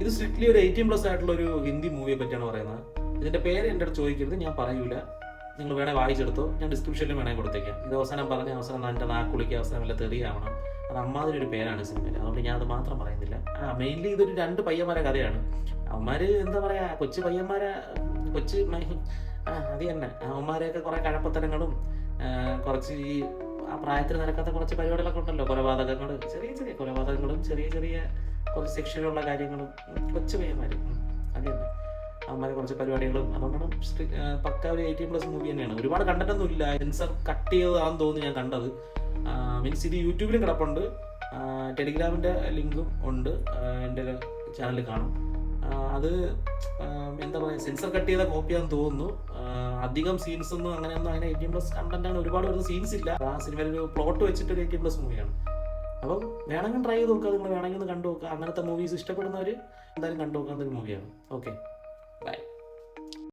ഇത് സ്ട്രിക്ട്ലി ഒരു 18+ ആയിട്ടുള്ള ഒരു ഹിന്ദി മൂവിയെ പറ്റിയാണ് പറയുന്നത്. ഇതിന്റെ പേര് എൻ്റെ അടുത്ത് ചോദിക്കരുത്, ഞാൻ പറയൂല. നിങ്ങൾ വേണേ വായിച്ചെടുത്തോ, ഞാൻ ഡിസ്ക്രിപ്ഷനിൽ വേണേ കൊടുത്തേക്കാം. ഇത് അവസാനം പറഞ്ഞ അവസാനം എൻ്റെ നാക്കുളിക്ക് അവസാനം വല്ല തെറിയാവണം. അത് അമ്മാതിരി ഒരു പേരാണ് സിനിമയിൽ, അതുകൊണ്ട് ഞാൻ അത് മാത്രം പറയുന്നില്ല. മെയിൻലി ഇതൊരു 2 പയ്യന്മാരെ കഥയാണ്. അവന്മാര് എന്താ പറയാ, കൊച്ചു പയ്യന്മാരെ അത് തന്നെ. അവന്മാരെയൊക്കെ കുറെ കഴപ്പത്തരങ്ങളും കുറച്ച് ഈ ആ പ്രായത്തിൽ നടക്കാത്ത കുറച്ച് പരിപാടികളൊക്കെ ഉണ്ടല്ലോ. കൊലപാതകങ്ങൾ, ചെറിയ ചെറിയ കൊലപാതകങ്ങളും ചെറിയ ചെറിയ കുറച്ച് സെക്ഷനുള്ള കാര്യങ്ങളും, കൊച്ചു പയ്യന്മാര് അത് തന്നെ. അവന്മാരെ കുറച്ച് പരിപാടികളും, അതുകൊണ്ടാണ് പക്ക ഒരു 18+ മൂവി തന്നെയാണ്. ഒരുപാട് കണ്ടന്റ് ഒന്നും ഇല്ല, സെൻസർ കട്ട് ചെയ്തതാണെന്ന് തോന്നുന്നു ഞാൻ കണ്ടത്. മീൻസ് ഇത് യൂട്യൂബിലും കിടപ്പുണ്ട്, ടെലിഗ്രാമിൻ്റെ ലിങ്കും ഉണ്ട്, എൻ്റെ ചാനലിൽ കാണും. അത് എന്താ പറയുക, സെൻസർ കട്ട് ചെയ്ത കോപ്പിയാന്ന് തോന്നുന്നു. അധികം സീൻസ് ഒന്നും അങ്ങനെയൊന്നും അതിന് 18+ കണ്ടന്റ് ആണ്, ഒരുപാട് വരുന്ന സീൻസ് ഇല്ല. ആ സിനിമയിൽ ഒരു പ്ലോട്ട് വെച്ചിട്ടൊരു 18+ മൂവിയാണ്. അപ്പം വേണമെങ്കിൽ ട്രൈ ചെയ്ത് നോക്കുക, നിങ്ങൾ വേണമെങ്കിൽ ഒന്ന് കണ്ടു നോക്കുക. അങ്ങനത്തെ മൂവീസ് ഇഷ്ടപ്പെടുന്നവർ എന്തായാലും കണ്ടു നോക്കാത്തൊരു മൂവിയാണ്. ഓക്കെ.